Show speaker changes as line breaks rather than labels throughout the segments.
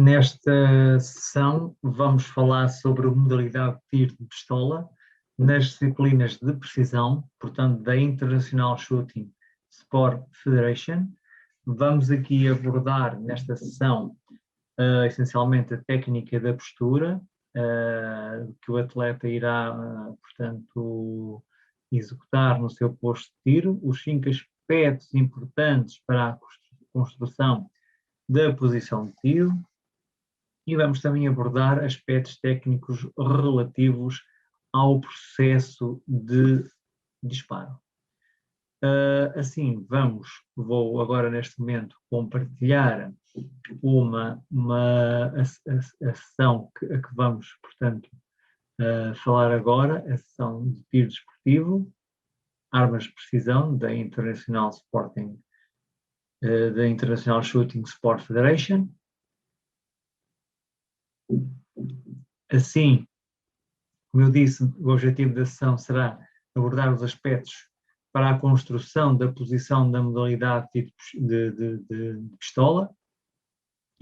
Nesta sessão vamos falar sobre a modalidade de tiro de pistola nas disciplinas de precisão, portanto da International Shooting Sport Federation. Vamos aqui abordar nesta sessão essencialmente a técnica da postura, que o atleta irá, portanto, executar no seu posto de tiro, os 5 aspectos importantes para a construção da posição de tiro, e vamos também abordar aspectos técnicos relativos ao processo de disparo. Assim, vou agora neste momento compartilhar uma a sessão a que vamos, portanto, falar agora, a sessão de tiro desportivo, armas de precisão da International Shooting Sport Federation. Assim, como eu disse, o objetivo da sessão será abordar os aspectos para a construção da posição da modalidade de pistola,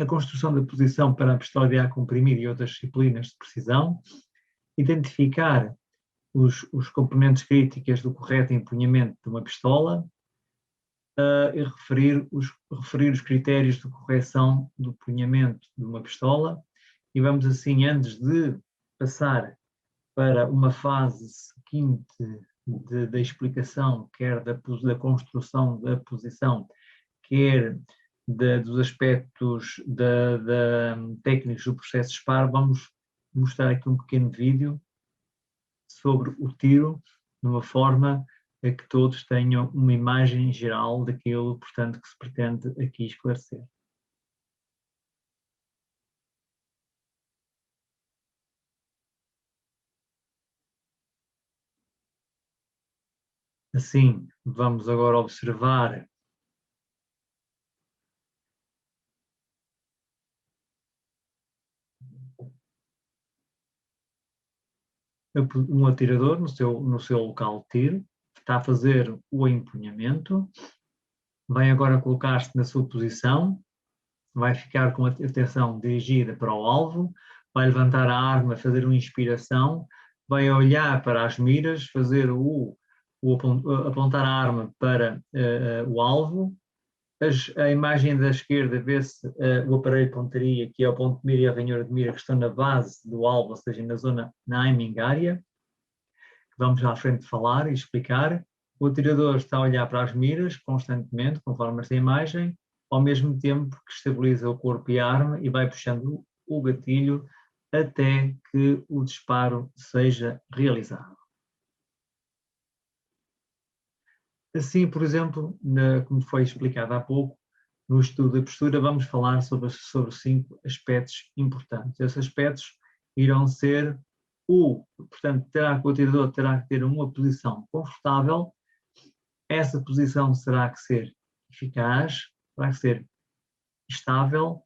a construção da posição para a pistola de ar comprimido e outras disciplinas de precisão, identificar os componentes críticos do correto empunhamento de uma pistola, e referir os critérios de correção do punhamento de uma pistola. E vamos assim, antes de passar para uma fase seguinte da explicação, quer da construção da posição, quer dos aspectos técnicos do processo de disparo, vamos mostrar aqui um pequeno vídeo sobre o tiro, de uma forma a que todos tenham uma imagem geral daquilo, portanto, que se pretende aqui esclarecer. Assim, vamos agora observar um atirador no seu local de tiro, está a fazer o empunhamento, vai agora colocar-se na sua posição, vai ficar com a atenção dirigida para o alvo, vai levantar a arma, fazer uma inspiração, vai olhar para as miras, fazer apontar a arma para o alvo. A imagem da esquerda vê-se o aparelho de pontaria, que é o ponto de mira e a ranhura de mira, que estão na base do alvo, ou seja, na aiming area, que vamos à frente falar e explicar. O atirador está a olhar para as miras constantemente, conforme esta imagem, ao mesmo tempo que estabiliza o corpo e a arma e vai puxando o gatilho até que o disparo seja realizado. Assim, por exemplo, como foi explicado há pouco, no estudo da postura, vamos falar sobre 5 aspectos importantes. Esses aspectos irão ser portanto, o atirador terá que ter uma posição confortável, essa posição terá que ser eficaz, terá que ser estável,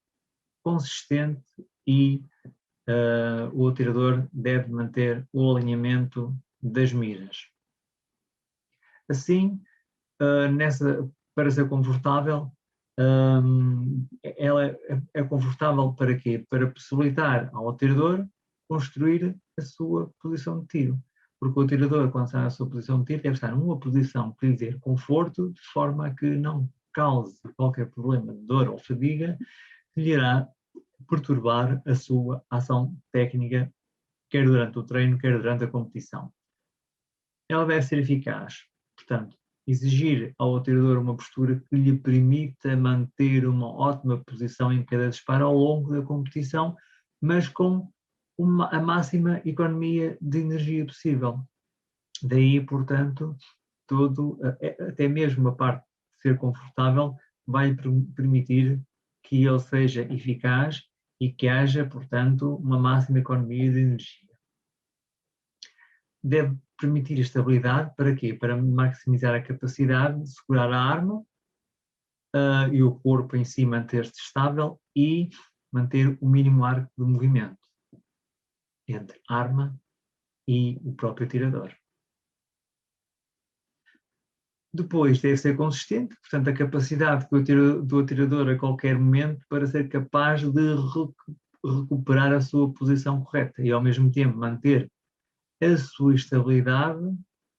consistente e o atirador deve manter o alinhamento das miras. Assim, para ser confortável, ela é confortável para quê? Para possibilitar ao atirador construir a sua posição de tiro. Porque o atirador, quando está na sua posição de tiro, deve estar numa posição que lhe dê conforto, de forma a que não cause qualquer problema de dor ou fadiga, que lhe irá perturbar a sua ação técnica, quer durante o treino, quer durante a competição. Ela deve ser eficaz, portanto, exigir ao atirador uma postura que lhe permita manter uma ótima posição em cada disparo ao longo da competição, mas com a máxima economia de energia possível. Daí, portanto, até mesmo a parte de ser confortável vai permitir que ele seja eficaz e que haja, portanto, uma máxima economia de energia. Deve permitir estabilidade, para quê? Para maximizar a capacidade de segurar a arma e o corpo em si manter-se estável e manter o mínimo arco de movimento entre a arma e o próprio atirador. Depois deve ser consistente, portanto, a capacidade do atirador a qualquer momento para ser capaz de recuperar a sua posição correta e, ao mesmo tempo, manter a sua estabilidade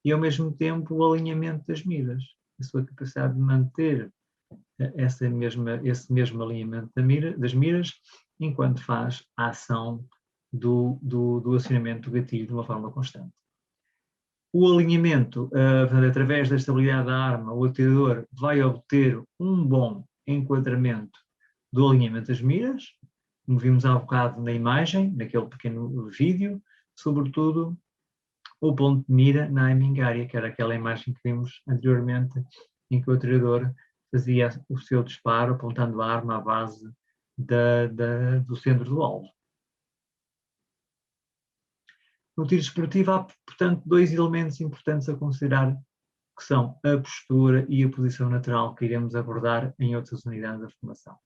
e, ao mesmo tempo, o alinhamento das miras. A sua capacidade de manter esse mesmo alinhamento das miras enquanto faz a ação do acionamento do gatilho de uma forma constante. O alinhamento, através da estabilidade da arma, o atirador vai obter um bom enquadramento do alinhamento das miras, como vimos há bocado na imagem, naquele pequeno vídeo, sobretudo o ponto de mira na aiming area, que era aquela imagem que vimos anteriormente, em que o atirador fazia o seu disparo apontando a arma à base do centro do alvo. No tiro esportivo há, portanto, dois elementos importantes a considerar, que são a postura e a posição lateral, que iremos abordar em outras unidades da formação.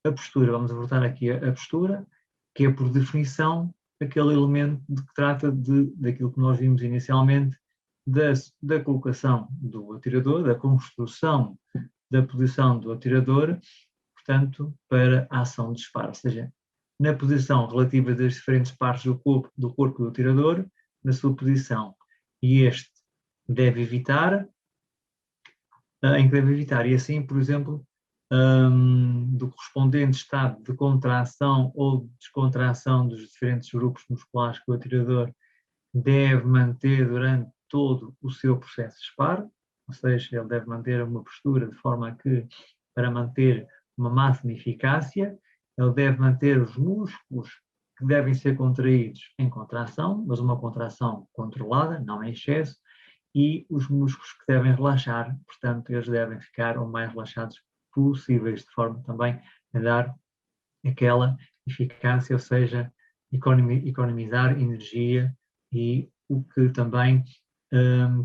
A postura, vamos abordar aqui a postura, que é, por definição, aquele elemento que trata daquilo que nós vimos inicialmente, da colocação do atirador, da construção da posição do atirador, portanto, para a ação de disparo, ou seja, na posição relativa das diferentes partes do corpo do atirador, na sua posição. E este deve evitar, e assim, por exemplo, do correspondente estado de contração ou descontração dos diferentes grupos musculares que o atirador deve manter durante todo o seu processo de disparo, ou seja, ele deve manter uma postura de forma que, para manter uma máxima eficácia, ele deve manter os músculos que devem ser contraídos em contração, mas uma contração controlada, não em excesso, e os músculos que devem relaxar, portanto, eles devem ficar o mais relaxados possíveis, de forma também a dar aquela eficácia, ou seja, economizar energia, e o que também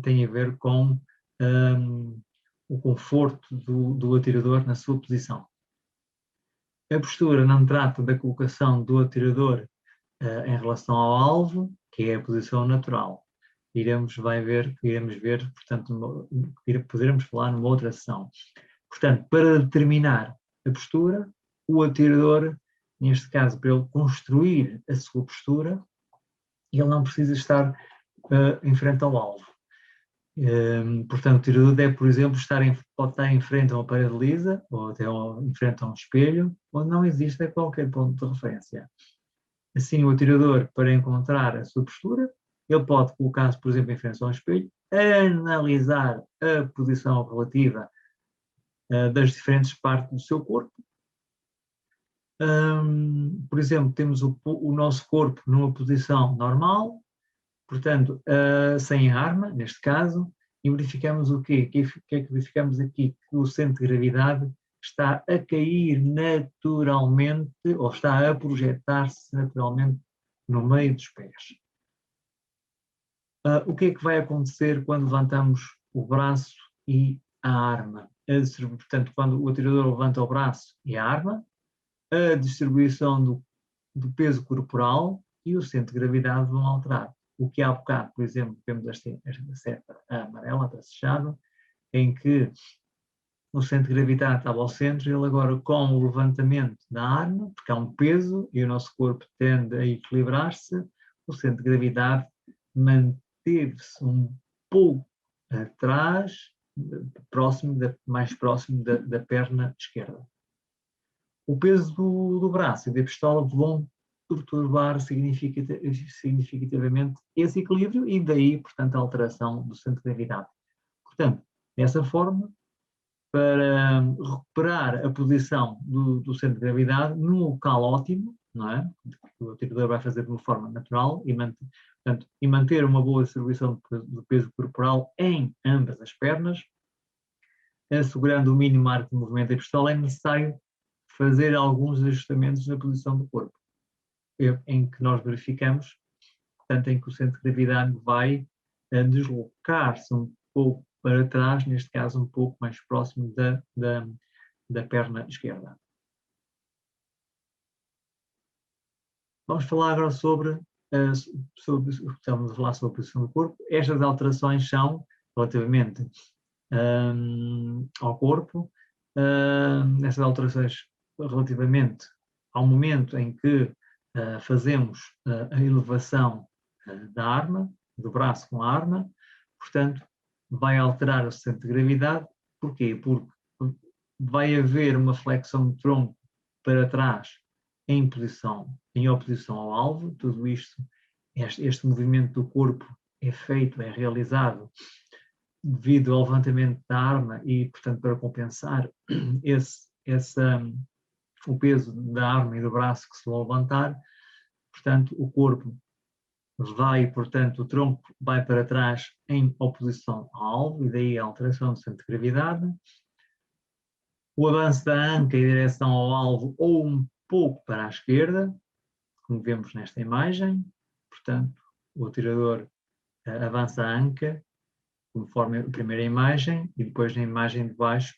tem a ver com o conforto do atirador na sua posição. A postura não trata da colocação do atirador em relação ao alvo, que é a posição natural. Iremos ver, portanto, poderemos falar numa outra sessão. Portanto, para determinar a postura, o atirador, neste caso, para ele construir a sua postura, ele não precisa estar em frente ao alvo. Portanto, o atirador deve, por exemplo, pode estar em frente a uma parede lisa, ou até em frente a um espelho, onde não existe qualquer ponto de referência. Assim, o atirador, para encontrar a sua postura, ele pode colocar-se, por exemplo, em frente a um espelho, analisar a posição relativa das diferentes partes do seu corpo. Por exemplo, temos o nosso corpo numa posição normal, portanto, sem arma, neste caso, e verificamos o quê? O que é que verificamos aqui? Que o centro de gravidade está a cair naturalmente, ou está a projetar-se naturalmente no meio dos pés. O que é que vai acontecer quando levantamos o braço e a arma? Portanto, quando o atirador levanta o braço e a arma, a distribuição do peso corporal e o centro de gravidade vão alterar. O que há bocado, por exemplo, temos esta seta amarela, tracejada, em que o centro de gravidade estava ao centro, ele agora, com o levantamento da arma, porque há um peso e o nosso corpo tende a equilibrar-se, o centro de gravidade manteve-se um pouco atrás, mais próximo da perna esquerda. O peso do braço e da pistola vão perturbar significativamente esse equilíbrio e daí, portanto, a alteração do centro de gravidade. Portanto, dessa forma, para recuperar a posição do centro de gravidade num local ótimo, não é? Que o atirador vai fazer de uma forma natural e manter uma boa distribuição do peso corporal em ambas as pernas, assegurando o mínimo arco de movimento da pistola, é necessário fazer alguns ajustamentos na posição do corpo, em que nós verificamos, portanto, em que o centro de gravidade vai deslocar-se um pouco para trás, neste caso um pouco mais próximo da perna esquerda. Vamos falar agora estamos a falar sobre a posição do corpo. Estas alterações são relativamente ao corpo, essas alterações relativamente ao momento em que fazemos a elevação da arma, do braço com a arma, portanto, vai alterar o centro de gravidade. Porquê? Porque vai haver uma flexão de tronco para trás em oposição ao alvo. Tudo isto, este movimento do corpo é feito, é realizado devido ao levantamento da arma e, portanto, para compensar o peso da arma e do braço que se vão levantar, portanto, o corpo vai, portanto, o tronco vai para trás em oposição ao alvo, e daí a alteração do centro de gravidade. O avanço da anca em direção ao alvo ou um pouco para a esquerda, como vemos nesta imagem. Portanto, o atirador avança a anca, conforme a primeira imagem, e depois na imagem de baixo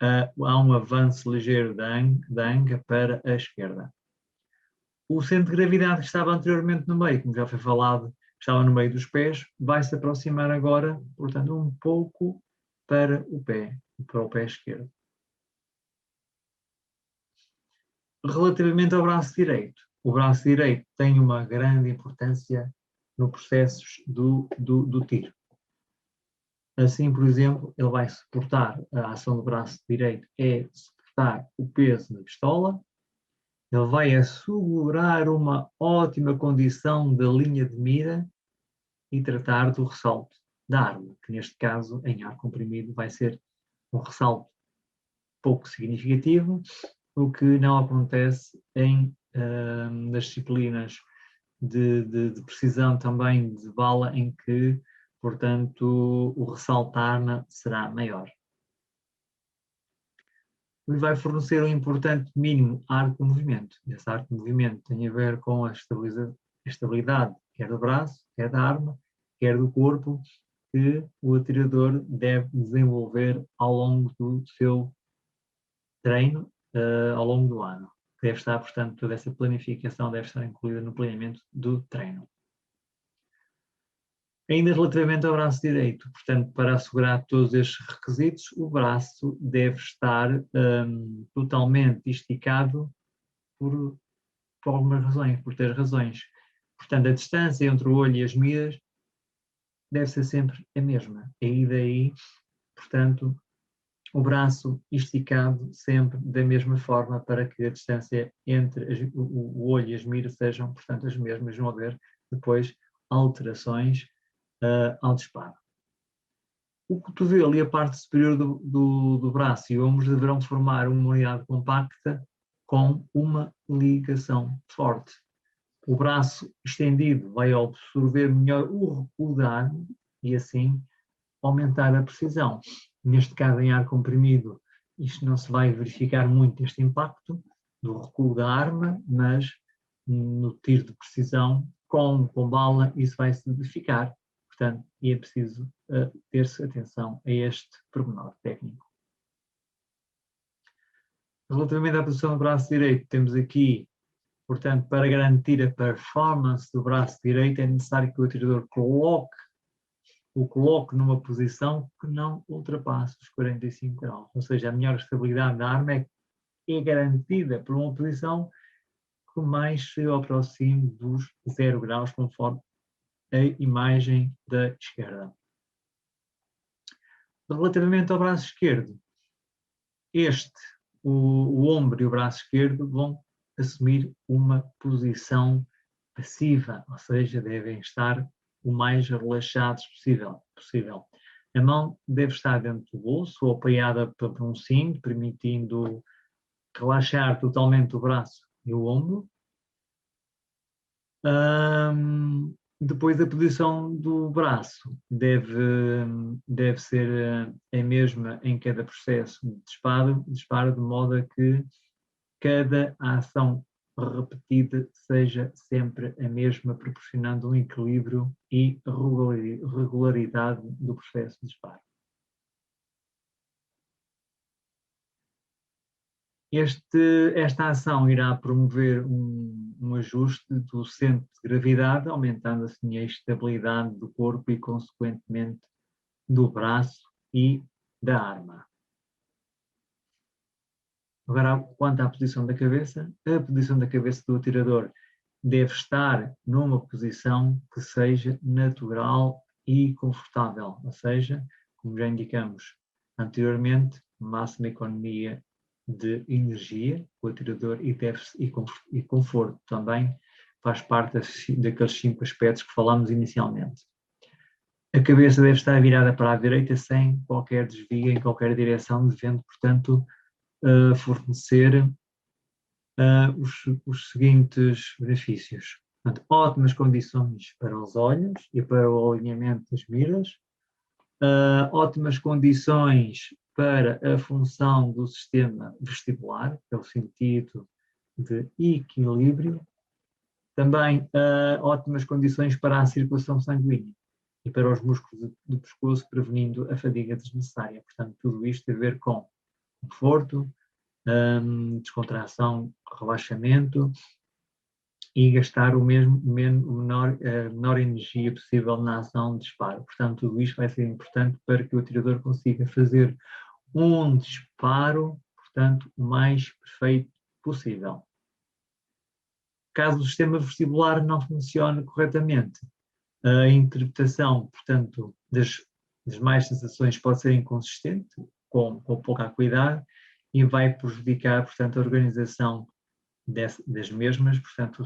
há um avanço ligeiro da anca para a esquerda. O centro de gravidade que estava anteriormente no meio, como já foi falado, estava no meio dos pés, vai se aproximar agora, portanto, um pouco para o pé esquerdo. Relativamente ao braço direito, o braço direito tem uma grande importância no processo do tiro. Assim, por exemplo, ele vai suportar, a ação do braço direito é suportar o peso da pistola, ele vai assegurar uma ótima condição da linha de mira e tratar do ressalto da arma, que neste caso, em ar comprimido, vai ser um ressalto pouco significativo, o que não acontece nas disciplinas de precisão também de bala, em que, portanto, o ressalto da arma será maior. Ele vai fornecer um importante mínimo arco de movimento. Esse arco de movimento tem a ver com a estabilidade, quer do braço, quer da arma, quer do corpo, que o atirador deve desenvolver ao longo do seu treino, ao longo do ano. Deve estar, portanto, toda essa planificação deve estar incluída no planeamento do treino. Ainda relativamente ao braço direito, portanto, para assegurar todos estes requisitos, o braço deve estar totalmente esticado por algumas razões, por 3 razões. Portanto, a distância entre o olho e as miras deve ser sempre a mesma. E daí, portanto, o braço esticado sempre da mesma forma, para que a distância entre o olho e as miras sejam, portanto, as mesmas. Não haver depois alterações ao disparo. O cotovelo e a parte superior do braço e ombros deverão formar uma unidade compacta com uma ligação forte. O braço estendido vai absorver melhor o recuo da arma e assim aumentar a precisão. Neste caso, em ar comprimido, isto não se vai verificar muito, este impacto do recuo da arma, mas no tiro de precisão, com bala, isso vai se verificar. Portanto, e é preciso ter-se atenção a este pormenor técnico. Relativamente à posição do braço direito, temos aqui, portanto, para garantir a performance do braço direito, é necessário que o atirador o coloque numa posição que não ultrapasse os 45 graus. Ou seja, a melhor estabilidade da arma é garantida por uma posição que mais se aproxime dos 0 graus, conforme a imagem da esquerda. Relativamente ao braço esquerdo, o ombro e o braço esquerdo vão assumir uma posição passiva, ou seja, devem estar o mais relaxados possível. A mão deve estar dentro do bolso ou apoiada por um cinto, permitindo relaxar totalmente o braço e o ombro. Depois, a posição do braço deve ser a mesma em cada processo de disparo, de modo a que cada ação repetida seja sempre a mesma, proporcionando um equilíbrio e regularidade do processo de disparo. Esta ação irá promover um ajuste do centro de gravidade, aumentando assim a estabilidade do corpo e, consequentemente, do braço e da arma. Agora, quanto à posição da cabeça, a posição da cabeça do atirador deve estar numa posição que seja natural e confortável, ou seja, como já indicamos anteriormente, máxima economia de energia, o atirador e conforto também faz parte daqueles 5 aspectos que falámos inicialmente. A cabeça deve estar virada para a direita sem qualquer desvio em qualquer direção, devendo, portanto, fornecer os seguintes benefícios. Portanto, ótimas condições para os olhos e para o alinhamento das miras, ótimas condições para a função do sistema vestibular, que é o sentido de equilíbrio, também ótimas condições para a circulação sanguínea e para os músculos do pescoço, prevenindo a fadiga desnecessária. Portanto, tudo isto tem a ver com conforto, descontração, relaxamento e gastar a menor energia possível na ação de disparo. Portanto, tudo isto vai ser importante para que o atirador consiga fazer um disparo, portanto, o mais perfeito possível. Caso o sistema vestibular não funcione corretamente, a interpretação, portanto, das mais sensações pode ser inconsistente, com pouca acuidade, e vai prejudicar, portanto, a organização das mesmas, portanto,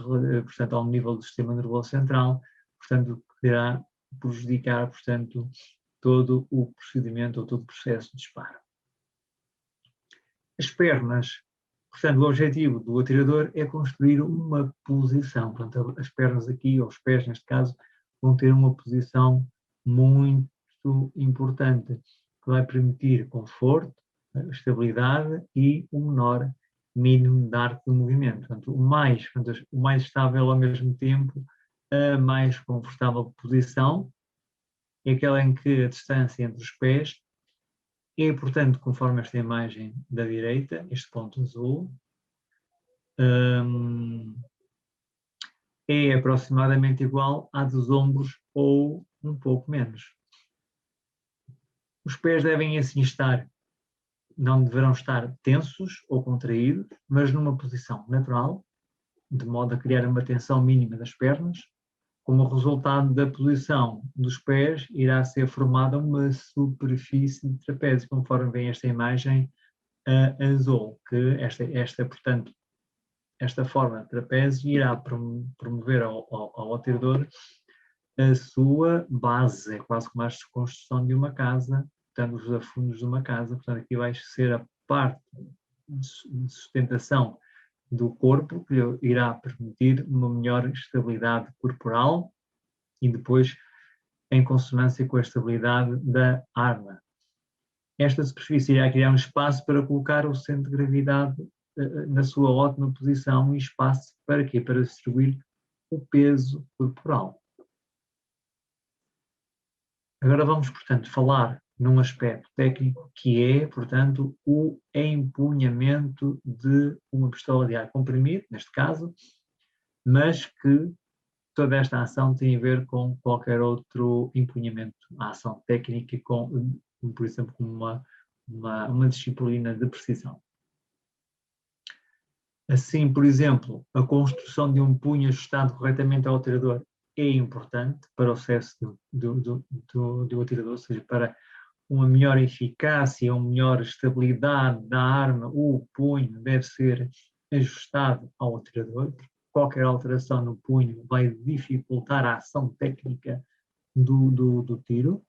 ao nível do sistema nervoso central, portanto, que irá prejudicar, portanto, todo o procedimento ou todo o processo de disparo. As pernas, portanto, o objetivo do atirador é construir uma posição, portanto, as pernas aqui, ou os pés neste caso, vão ter uma posição muito importante, que vai permitir conforto, estabilidade e um menor mínimo de arco de movimento. Portanto, o mais estável ao mesmo tempo, a mais confortável posição é aquela em que a distância entre os pés é, portanto, conforme esta imagem da direita, este ponto azul, é aproximadamente igual à dos ombros ou um pouco menos. Os pés devem assim estar, não deverão estar tensos ou contraídos, mas numa posição natural, de modo a criar uma tensão mínima das pernas. Como resultado da posição dos pés, irá ser formada uma superfície de trapézio, conforme vem esta imagem azul, que portanto, esta forma de trapézio irá promover ao atirador a sua base, é quase como a construção de uma casa, portanto, os afundos de uma casa, portanto, aqui vai ser a parte de sustentação do corpo, que lhe irá permitir uma melhor estabilidade corporal e depois em consonância com a estabilidade da arma. Esta superfície irá criar um espaço para colocar o centro de gravidade na sua ótima posição e espaço para quê? Para distribuir o peso corporal. Agora vamos, portanto, falar num aspecto técnico que é, portanto, o empunhamento de uma pistola de ar comprimido, neste caso, mas que toda esta ação tem a ver com qualquer outro empunhamento, a ação técnica, por exemplo, com uma disciplina de precisão. Assim, por exemplo, a construção de um punho ajustado corretamente ao atirador é importante para o sucesso do atirador, ou seja, para uma melhor eficácia, uma melhor estabilidade da arma, o punho deve ser ajustado ao atirador. Qualquer alteração no punho vai dificultar a ação técnica do tiro.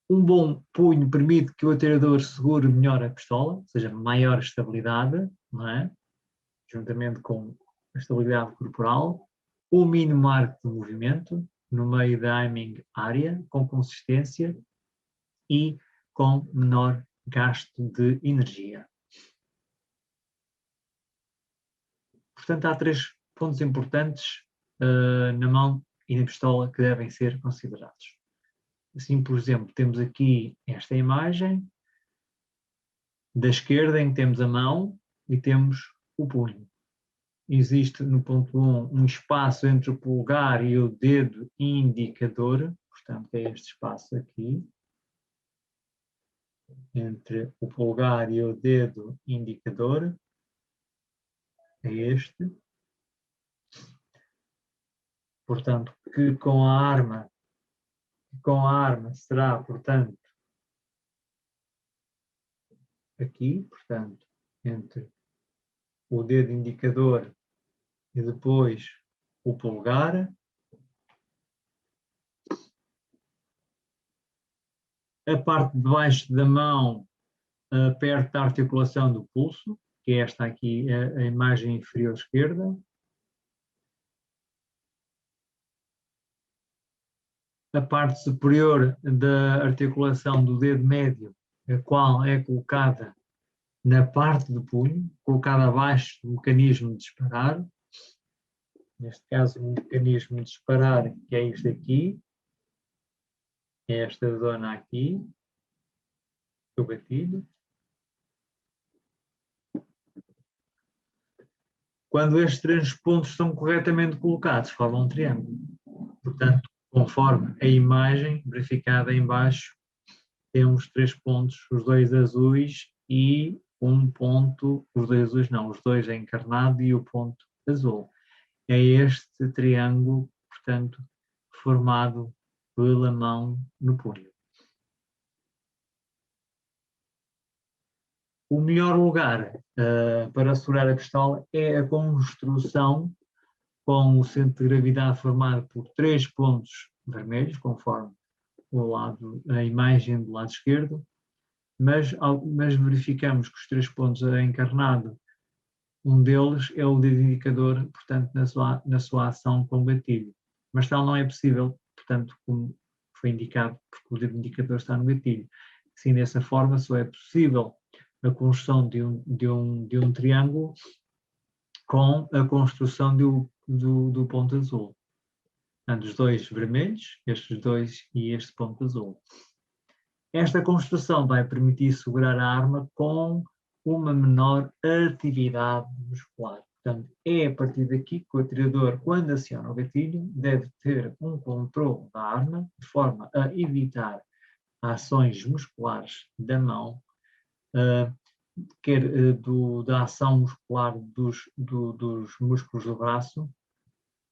Um bom punho permite que o atirador segure melhor a pistola, ou seja, maior estabilidade, não é? Juntamente com a estabilidade corporal. O mínimo arco de movimento no meio da aiming área, com consistência e com menor gasto de energia. Portanto, há 3 pontos importantes na mão e na pistola que devem ser considerados. Assim, por exemplo, temos aqui esta imagem da esquerda em que temos a mão e temos o punho. Existe no ponto 1 um espaço entre o polegar e o dedo indicador, portanto, é este espaço aqui, entre o polegar e o dedo indicador, é este. Portanto, que com a arma será, portanto, aqui, portanto, entre o dedo indicador e depois o polegar. A parte de baixo da mão, perto da articulação do pulso, que é esta aqui, a imagem inferior esquerda. A parte superior da articulação do dedo médio, a qual é colocada na parte do punho, colocada abaixo do mecanismo de disparar. Neste caso, o mecanismo de disparar, que é este aqui, é esta zona aqui, do gatilho. Quando estes três pontos estão corretamente colocados, formam um triângulo. Portanto, conforme a imagem verificada em baixo, temos 3 pontos, os 2 azuis e um ponto, os 2 azuis não, os 2 é encarnado e o ponto azul. É este triângulo, portanto, formado pela mão no punho. O melhor lugar para segurar a pistola é a construção com o centro de gravidade formado por 3 pontos vermelhos, conforme a imagem do lado esquerdo, mas verificamos que os 3 pontos a encarnado, um deles é o dedo indicador, portanto, na sua ação com o gatilho. Mas tal não é possível, portanto, como foi indicado, porque o dedo indicador está no gatilho. Assim, dessa forma, só é possível a construção de um triângulo com a construção do ponto azul. Portanto, os 2 vermelhos, estes 2 e este ponto azul. Esta construção vai permitir segurar a arma com uma menor atividade muscular. Portanto, é a partir daqui que o atirador, quando aciona o gatilho, deve ter um controle da arma, de forma a evitar ações musculares da mão, quer da ação muscular dos músculos do braço,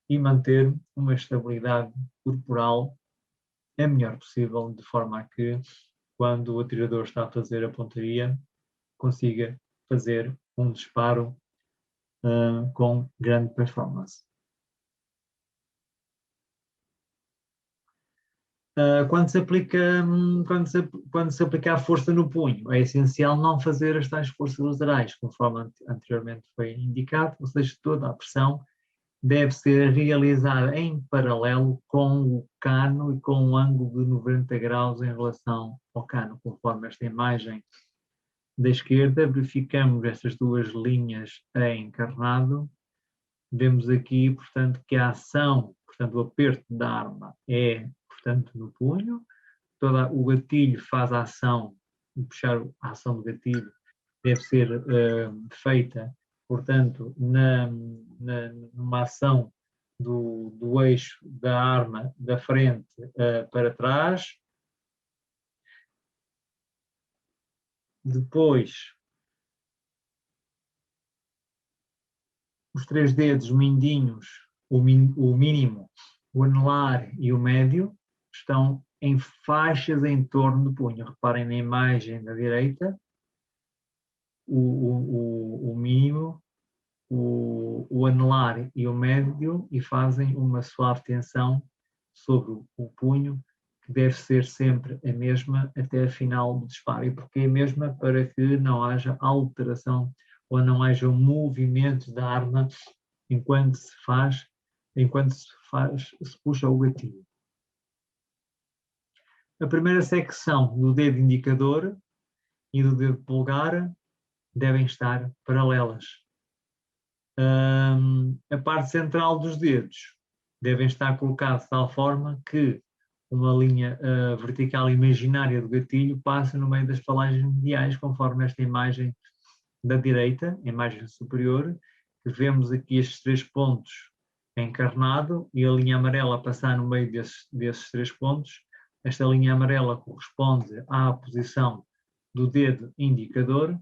e manter uma estabilidade corporal a melhor possível, de forma a que, quando o atirador está a fazer a pontaria, consiga fazer um disparo com grande performance. Quando se aplica a força no punho, é essencial não fazer as tais forças laterais, conforme anteriormente foi indicado, ou seja, toda a pressão deve ser realizada em paralelo com o cano e com um ângulo de 90 graus em relação ao cano, conforme esta imagem da esquerda. Verificamos estas duas linhas em encarnado. Vemos aqui, portanto, que a ação, portanto, o aperto da arma é, portanto, no punho. O gatilho faz a ação, puxar a ação do gatilho deve ser feita, portanto, numa ação do eixo da arma da frente para trás. Depois, os 3 dedos mindinhos, o mínimo, o anelar e o médio, estão em faixas em torno do punho. Reparem na imagem da direita, o mínimo, o anelar e o médio, e fazem uma suave tensão sobre o punho, que deve ser sempre a mesma até a final do disparo. E porque é a mesma? Para que não haja alteração ou não haja um movimento da arma enquanto se puxa o gatilho. A primeira secção do dedo indicador e do dedo polegar devem estar paralelas. A parte central dos dedos devem estar colocados de tal forma que uma linha vertical imaginária do gatilho passe no meio das falanges mediais, conforme esta imagem da direita, a imagem superior, que vemos aqui estes 3 pontos encarnado e a linha amarela a passar no meio desses 3 pontos. esta linha amarela corresponde à posição do dedo indicador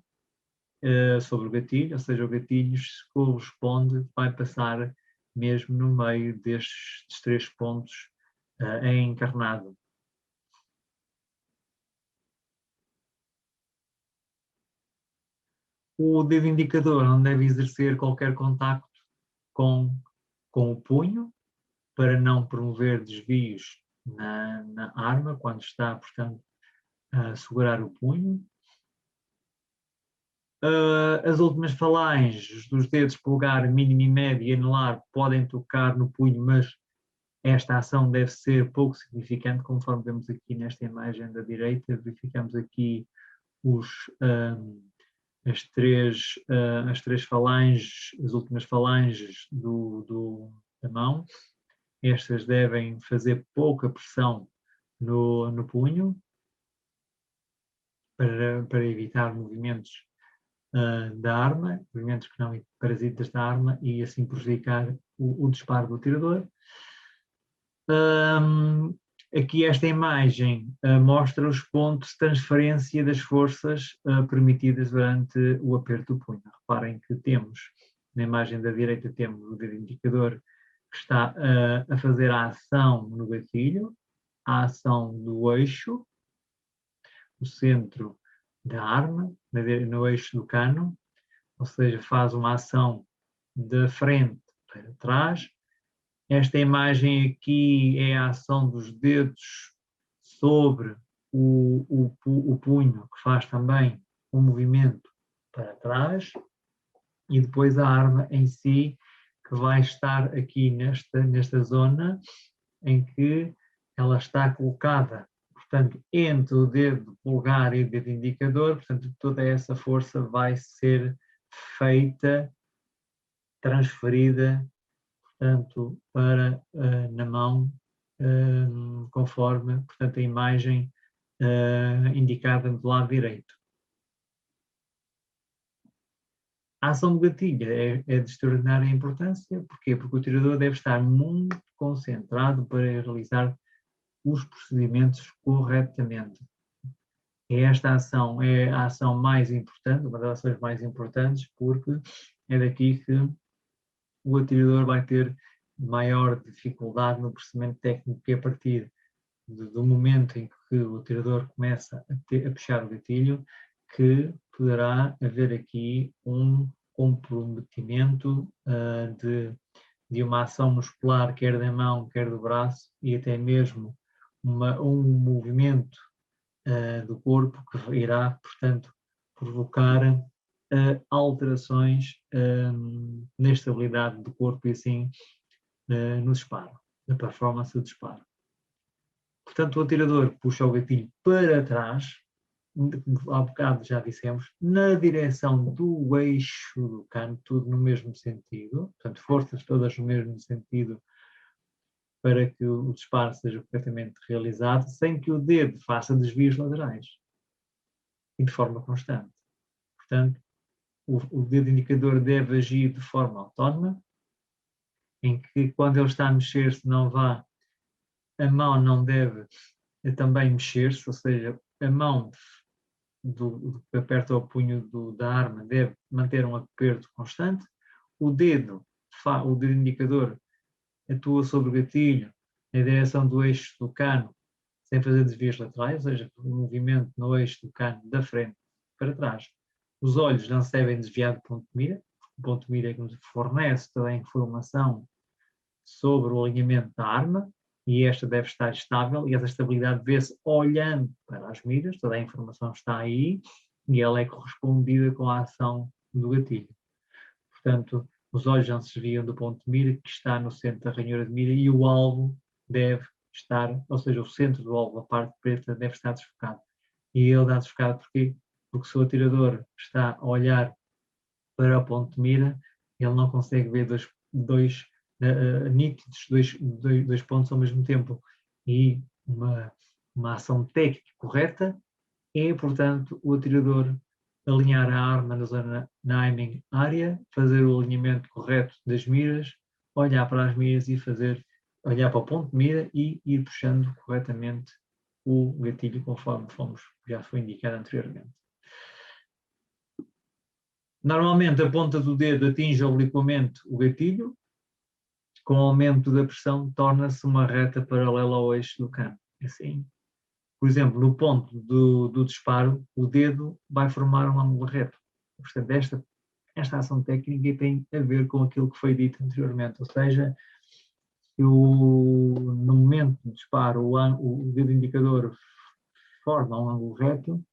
sobre o gatilho, ou seja, o gatilho corresponde, vai passar mesmo no meio destes 3 pontos em encarnado. O dedo indicador não deve exercer qualquer contacto com o punho, para não promover desvios na arma, quando está, portanto, a segurar o punho. As últimas falanges dos dedos polegar, mínimo e médio e anelar podem tocar no punho, mas esta ação deve ser pouco significante, conforme vemos aqui nesta imagem da direita. Verificamos aqui as três falanges, as últimas falanges da mão. Estas devem fazer pouca pressão no punho para evitar movimentos da arma, movimentos que não parasitas da arma, e assim prejudicar o disparo do atirador. Aqui esta imagem mostra os pontos de transferência das forças permitidas durante o aperto do punho. Reparem que temos, na imagem da direita, temos o dedo indicador que está a fazer a ação no gatilho, a ação do eixo, o centro da arma, no eixo do cano, ou seja, faz uma ação da frente para trás. Esta imagem aqui é a ação dos dedos sobre o punho, que faz também um movimento para trás, e depois a arma em si, que vai estar aqui nesta zona em que ela está colocada, portanto, entre o dedo polegar e o dedo indicador. Portanto, toda essa força vai ser feita, transferida, portanto, para na mão, conforme, portanto, a imagem indicada do lado direito. A ação do gatilho é de extraordinária importância. Porquê? Porque o atirador deve estar muito concentrado para realizar os procedimentos corretamente. Esta ação é a ação mais importante, uma das ações mais importantes, porque é daqui que o atirador vai ter maior dificuldade no procedimento técnico, que a partir do momento em que o atirador começa a puxar o gatilho, que poderá haver aqui um comprometimento de uma ação muscular, quer da mão, quer do braço, e até mesmo um movimento do corpo que irá, portanto, provocar alterações na estabilidade do corpo e assim no disparo, na performance do disparo. Portanto, o atirador puxa o gatilho para trás, há bocado já dissemos, na direção do eixo do cano, tudo no mesmo sentido, portanto, forças todas no mesmo sentido, para que o disparo seja corretamente realizado, sem que o dedo faça desvios laterais e de forma constante. Portanto, o dedo indicador deve agir de forma autónoma, em que quando ele está a mexer-se a mão não deve também mexer-se, ou seja, a mão que aperta o punho da arma deve manter um aperto constante. O dedo indicador atua sobre o gatilho na direção do eixo do cano, sem fazer desvios laterais, ou seja, o movimento no eixo do cano da frente para trás. Os olhos não se devem desviar do ponto de mira. O ponto de mira é que nos fornece toda a informação sobre o alinhamento da arma, e esta deve estar estável, e essa estabilidade vê-se olhando para as miras. Toda a informação está aí e ela é correspondida com a ação do gatilho. Portanto, os olhos não se desviam do ponto de mira, que está no centro da ranhura de mira, e o alvo deve estar, ou seja, o centro do alvo, a parte preta, deve estar desfocado. E ele dá desfocado porquê? Porque se o atirador está a olhar para o ponto de mira, ele não consegue ver dois nítidos, dois pontos ao mesmo tempo. E uma ação técnica correta é, portanto, o atirador alinhar a arma na aiming área, fazer o alinhamento correto das miras, olhar para as miras e olhar para o ponto de mira e ir puxando corretamente o gatilho, conforme já foi indicado anteriormente. Normalmente a ponta do dedo atinge obliquamente o gatilho, com o aumento da pressão torna-se uma reta paralela ao eixo do cano. Assim, por exemplo, no ponto do disparo, o dedo vai formar um ângulo reto. Portanto, esta ação técnica tem a ver com aquilo que foi dito anteriormente, ou seja, no momento do disparo o dedo indicador forma um ângulo reto,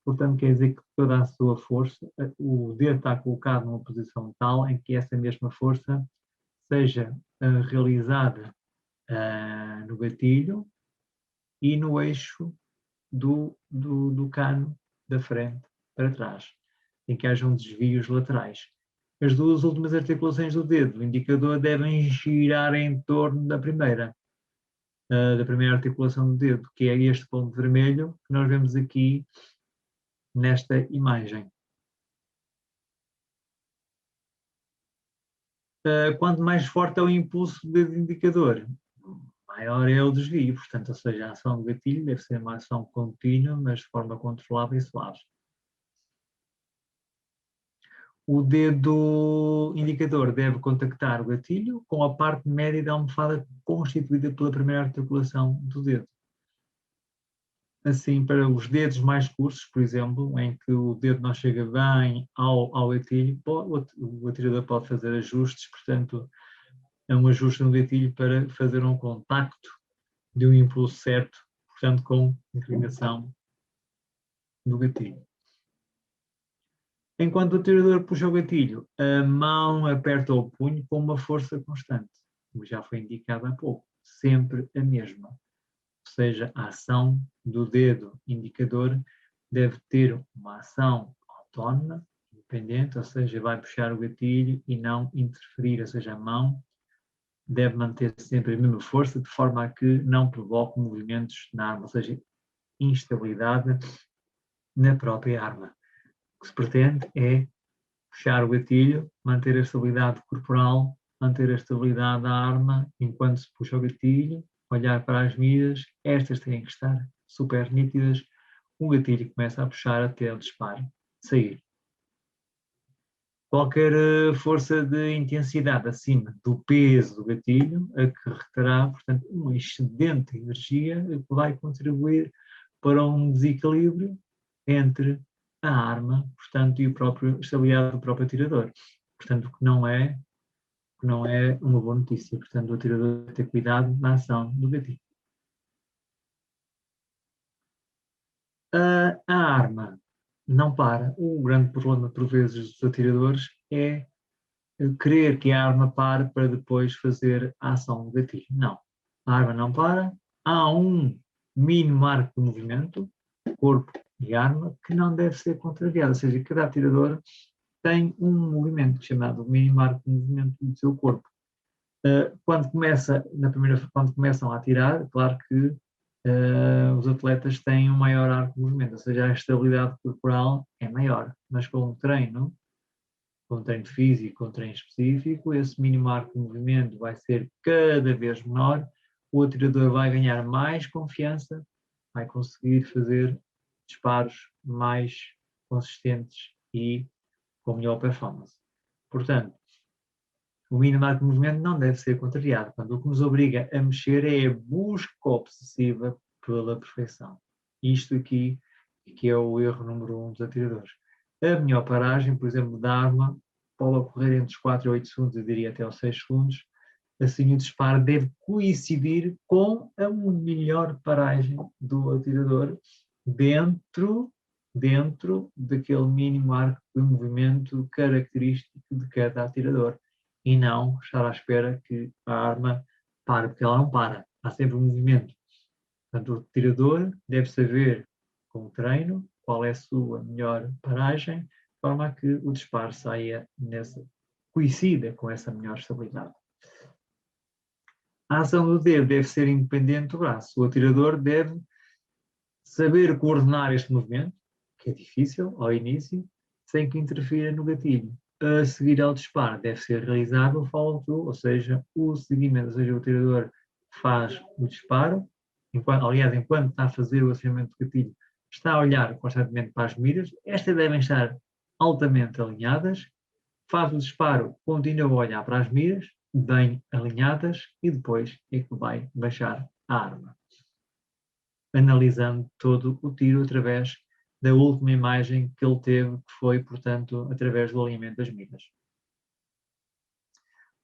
portanto quer dizer que toda a sua força, o dedo está colocado numa posição tal em que essa mesma força seja realizada no gatilho e no eixo do cano da frente para trás, em que hajam desvios laterais. As duas últimas articulações do dedo, o indicador, devem girar em torno da primeira articulação do dedo, que é este ponto vermelho que nós vemos aqui nesta imagem. Quanto mais forte é o impulso do dedo indicador, maior é o desvio, portanto, ou seja, a ação do gatilho deve ser uma ação contínua, mas de forma controlada e suave. O dedo indicador deve contactar o gatilho com a parte média da almofada constituída pela primeira articulação do dedo. Assim, para os dedos mais curtos, por exemplo, em que o dedo não chega bem ao gatilho, o atirador pode fazer ajustes, portanto, é um ajuste no gatilho para fazer um contacto de um impulso certo, portanto, com inclinação do gatilho. Enquanto o atirador puxa o gatilho, a mão aperta o punho com uma força constante, como já foi indicado há pouco, sempre a mesma. Ou seja, a ação do dedo indicador deve ter uma ação autónoma, independente, ou seja, vai puxar o gatilho e não interferir, ou seja, a mão deve manter sempre a mesma força, de forma a que não provoque movimentos na arma, ou seja, instabilidade na própria arma. O que se pretende é puxar o gatilho, manter a estabilidade corporal, manter a estabilidade da arma enquanto se puxa o gatilho, olhar para as miras, estas têm que estar super nítidas, o gatilho começa a puxar até o disparo sair. Qualquer força de intensidade acima do peso do gatilho acarretará, portanto, um excedente de energia que vai contribuir para um desequilíbrio entre a arma, portanto, e a estabilidade do próprio atirador. Portanto, que não é uma boa notícia. Portanto, o atirador deve ter cuidado na ação do gatilho. A arma não para. O grande problema, por vezes, dos atiradores é querer que a arma pare para depois fazer a ação do gatilho. Não. A arma não para. Há um mínimo arco de movimento, corpo e arma, que não deve ser contrariado. Ou seja, cada atirador tem um movimento chamado mínimo arco de movimento do seu corpo. Quando começam a atirar, claro que os atletas têm um maior arco de movimento, ou seja, a estabilidade corporal é maior, mas com um treino físico, com um treino específico, esse mínimo arco de movimento vai ser cada vez menor, o atirador vai ganhar mais confiança, vai conseguir fazer disparos mais consistentes e com melhor performance. Portanto, o mínimo arco de movimento não deve ser contrariado. Portanto, o que nos obriga a mexer é a busca obsessiva pela perfeição. Isto aqui que é o erro número 1 dos atiradores. A melhor paragem, por exemplo, da arma, pode ocorrer entre os 4 a 8 segundos, eu diria até aos 6 segundos. Assim, o disparo deve coincidir com a melhor paragem do atirador dentro daquele mínimo arco de movimento característico de cada atirador. E não estar à espera que a arma pare, porque ela não para. Há sempre um movimento. Portanto, o atirador deve saber, com o treino, qual é a sua melhor paragem, de forma a que o disparo coincida com essa melhor estabilidade. A ação do dedo deve ser independente do braço. O atirador deve saber coordenar este movimento, que é difícil ao início, sem que interfira no gatilho. A seguir ao disparo deve ser realizado o follow-through, ou seja, o seguimento, ou seja, o atirador faz o disparo, enquanto está a fazer o acionamento do gatilho, está a olhar constantemente para as miras. Estas devem estar altamente alinhadas. Faz o disparo, continua a olhar para as miras, bem alinhadas, e depois é que vai baixar a arma, analisando todo o tiro através da última imagem que ele teve, que foi, portanto, através do alinhamento das miras.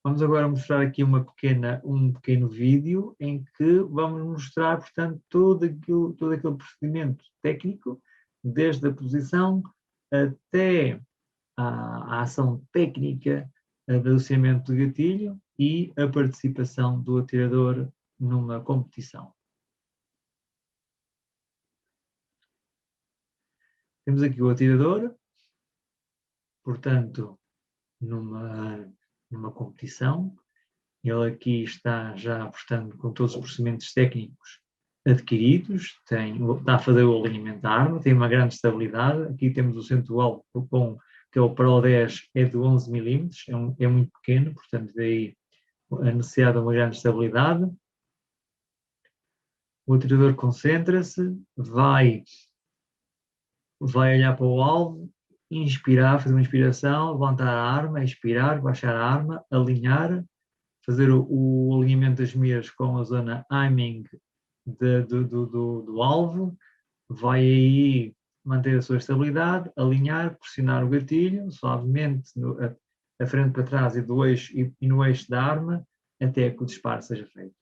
Vamos agora mostrar aqui um pequeno vídeo em que vamos mostrar, portanto, todo aquele procedimento técnico, desde a posição até a ação técnica do acionamento do gatilho e a participação do atirador numa competição. Temos aqui o atirador, portanto, numa competição. Ele aqui está já, portanto, com todos os procedimentos técnicos adquiridos, está a fazer o alinhamento da arma, tem uma grande estabilidade. Aqui temos o centro do alvo, que é o Pro 10, é de 11 mm, é muito pequeno, portanto, daí a necessidade de uma grande estabilidade. O atirador concentra-se, vai olhar para o alvo, inspirar, fazer uma inspiração, levantar a arma, expirar, baixar a arma, alinhar, fazer o alinhamento das miras com a zona aiming do alvo, vai aí manter a sua estabilidade, alinhar, pressionar o gatilho suavemente a frente para trás e no eixo da arma até que o disparo seja feito.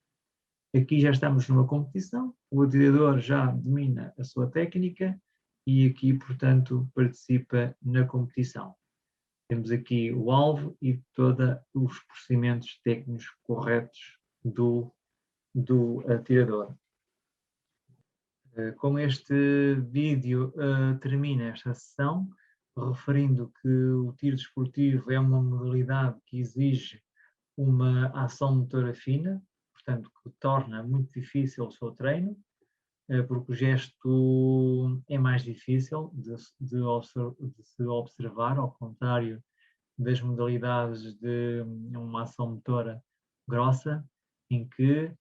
Aqui já estamos numa competição, o atirador já domina a sua técnica e aqui, portanto, participa na competição. Temos aqui o alvo e todos os procedimentos técnicos corretos do atirador. Com este vídeo termina esta sessão, referindo que o tiro desportivo é uma modalidade que exige uma ação motora fina, portanto, que torna muito difícil o seu treino, porque o gesto é mais difícil de se observar, ao contrário das modalidades de uma ação motora grossa, em que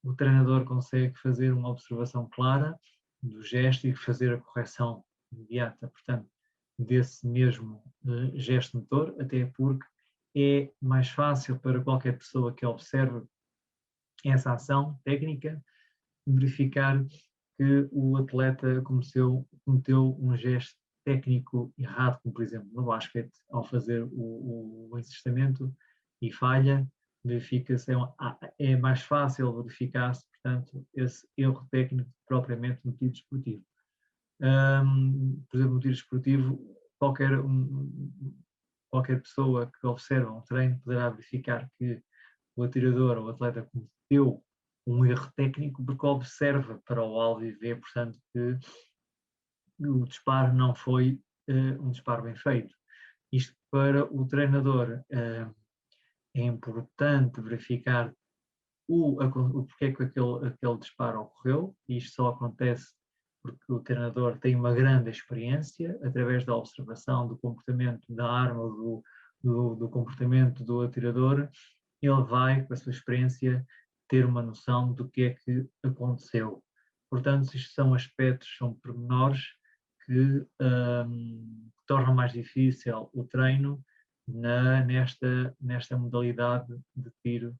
o treinador consegue fazer uma observação clara do gesto e fazer a correção imediata, portanto, desse mesmo gesto motor, até porque é mais fácil para qualquer pessoa que observe essa ação técnica verificar que o atleta cometeu um gesto técnico errado, como por exemplo no basquete, ao fazer o encestamento e falha, verifica-se, é mais fácil verificar-se, portanto, esse erro técnico propriamente no tiro desportivo. Por exemplo, no tiro desportivo, qualquer pessoa que observa um treino poderá verificar que o atirador ou o atleta cometeu um erro técnico porque observa para o alvo e vê, portanto, que o disparo não foi um disparo bem feito. Isto para o treinador é importante verificar o porquê que aquele disparo ocorreu. Isto só acontece porque o treinador tem uma grande experiência através da observação do comportamento da arma, do comportamento do atirador. Ele vai, com a sua experiência, ter uma noção do que é que aconteceu. Portanto, isto são aspectos, são pormenores que tornam mais difícil o treino nesta modalidade de tiro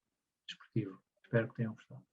desportivo. Espero que tenham gostado.